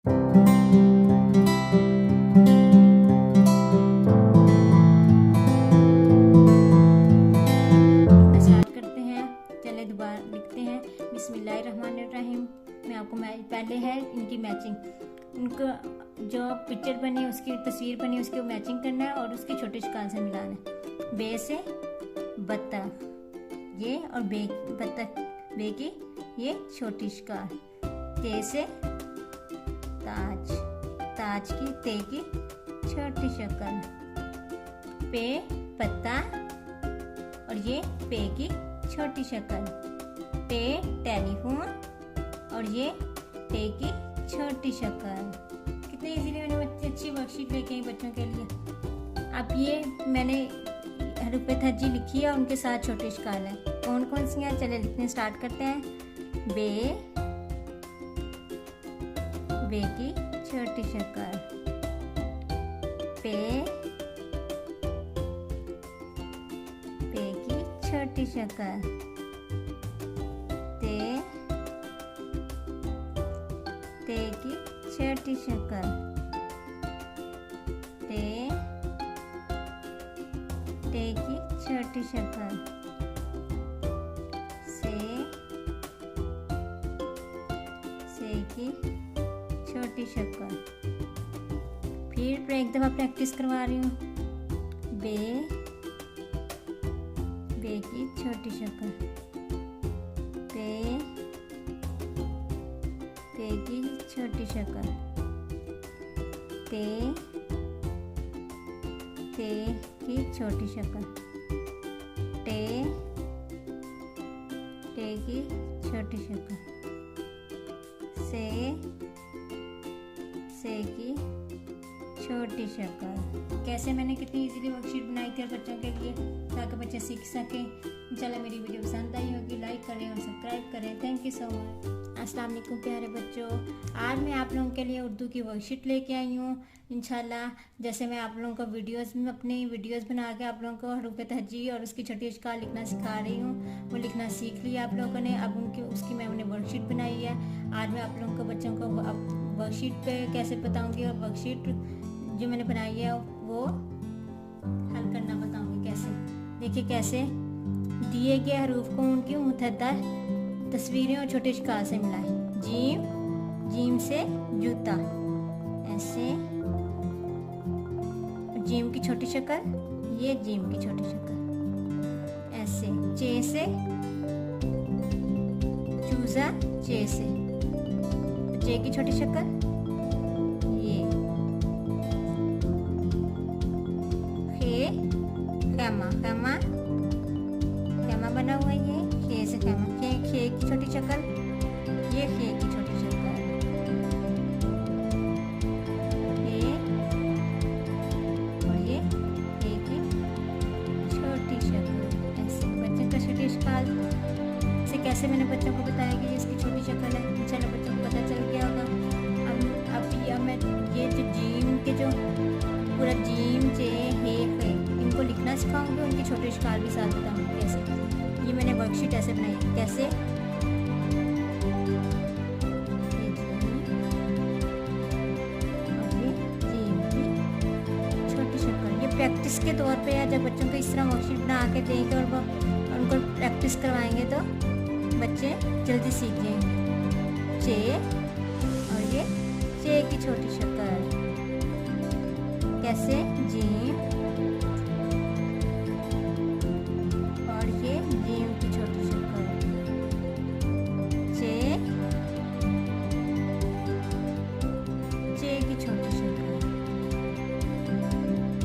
Start करते हैं। चले दोबारा लिखते हैं बिस्मिल्लाहिर्रहमानिर्रहीम। मैं आपको पहले है इनकी मैचिंग, उनको जो पिक्चर बनी उसकी तस्वीर बनी उसकी मैचिंग करना है और उसकी छोटी शिकार से मिलाना है। बे से बत्तख ये और बे बत्तख बे की ये छोटी शिकार। ते से ताज ताज की ते की छोटी शक्ल। पे पत्ता और ये पे की छोटी शक्ल। पे टेलीफोन और ये पे की छोटी शक्ल। कितने इजीली मैंने अच्छी वर्कशीट लेके आई बच्चों के लिए। अब ये मैंने हरूफ थज्जी लिखी है, उनके साथ छोटी शिकार है। कौन कौन सी हैं चले लिखने स्टार्ट करते हैं। बे बे की छोटी शक्ल। पे पे की छोटी शक्ल। ते ते की छोटी शक्ल। ते ते की छोटी शक्ल। से की छोटी शक्ल। फिर एक दफा प्रैक्टिस करवा रही हूँ। बे बे की छोटी शक्ल। पे पे की छोटी शक्ल। ते ते की छोटी शक्ल। टे टे की छोटी शक्ल। से की छोटी शक्ल। कैसे मैंने कितनी इजीली वर्कशीट बनाई थी बच्चों के लिए ताकि बच्चे सीख सकें। इंशाल्लाह मेरी वीडियो पसंद आई होगी, लाइक करें और सब्सक्राइब करें। Thank you so much. अस्सलाम वालेकुम प्यारे बच्चों, आज मैं आप लोगों के लिए उर्दू की वर्कशीट लेके आई हूँ। इंशाल्लाह जैसे मैं आप लोगों को अपनी वीडियोस बना के आप लोगों को हरूफ तहज्जी और उसकी छोटी शिकार लिखना सिखा रही हूँ। वो लिखना सीख लिया आप लोगों ने, अब उसकी मैंने वर्कशीट बनाई है। आज मैं आप लोगों को बच्चों को वर्कशीट पे कैसे बताऊँगी और वर्कशीट जो मैंने बनाई है वो हल करना बताऊँगी कैसे। देखिए कैसे दिए गए हरूफ को उनकी मुतहदा तस्वीरें और छोटे शिकार से मिलाएं। जीम जीम से जूता ऐसे। जीम की छोटी शक्ल, ये जीम की छोटी शक्ल ऐसे। चे से चूजा, चे से चे की छोटी शक्ल ये। खे खैमा खैमा खैमा बना हुआ है ये। खे से खैमा खे की छोटी शक्ल ये। खे की छोटी शक्ल ये और ये खे की छोटी शक्ल ऐसे। बच्चों का छोटी शक्ल से कैसे मैंने बच्चों को बताया कि इसकी छोटी शक्ल है। इंशाल्लाह बच्चों को पता चल गया होगा। अब मैं ये जो जीम के जो पूरा जीम चे हे फे इनको लिखना सिखाऊंगी, उनकी छोटी शिकार भी साथ बताऊंगी कैसे। ये मैंने वर्कशीट ऐसे बनाई है कैसे। जीम की छोटी शक्ल ये प्रैक्टिस के तौर पे है। जब बच्चों को इस तरह वर्कशीट बना के देंगे और उनको प्रैक्टिस करवाएंगे तो बच्चे जल्दी सीख जाएंगे। चे और ये चे की छोटी शक्ल कैसे। जीम और ये जीम की छोटी शक्ल। चे चे की छोटी शक्ल।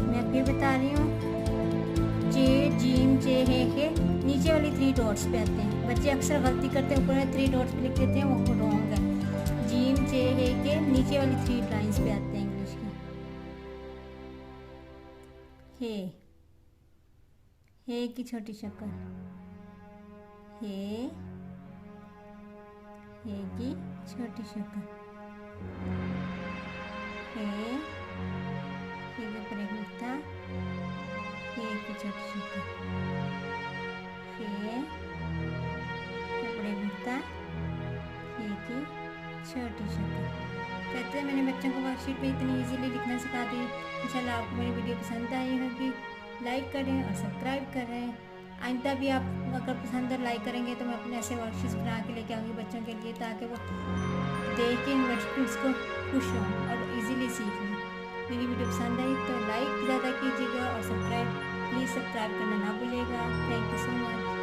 मैं फिर बता रही हूँ। चे जीम चे हे नीचे वाली 3 डॉट्स पे आते हैं। बच्चे अक्सर गलती करते हैं, ऊपर 3 डॉट्स पे लिख देते हैं, वो रॉन्ग है। जीम चे हे के नीचे वाली 3 लाइंस पे आते हैं इंग्लिश की। हे की छोटी शक्ल। हे की छोटी शक्ल। हे के ऊपर एक नुक्ता। हे की छोटी शक्ल। हे कपड़े नुक्ता। हे की छोटी शक्ल। कहते से मैंने बच्चों को वर्कशीट में इतनी इजीली लिखना सिखा दी। इंशाल्लाह आपको मेरी वीडियो पसंद आई होगी। लाइक करें और सब्सक्राइब करें। आइंदा भी आप अगर पसंद है लाइक करेंगे तो मैं अपने ऐसे वर्कशीट्स बना के लेके आऊँगी बच्चों के लिए, ताकि वो देख के इन वर्कशीट्स को खुश हों और इजीली सीख लें। मेरी वीडियो पसंद आई तो लाइक ज़्यादा कीजिएगा और प्लीज़ सब्सक्राइब करना ना भूलिएगा। Thank you so much.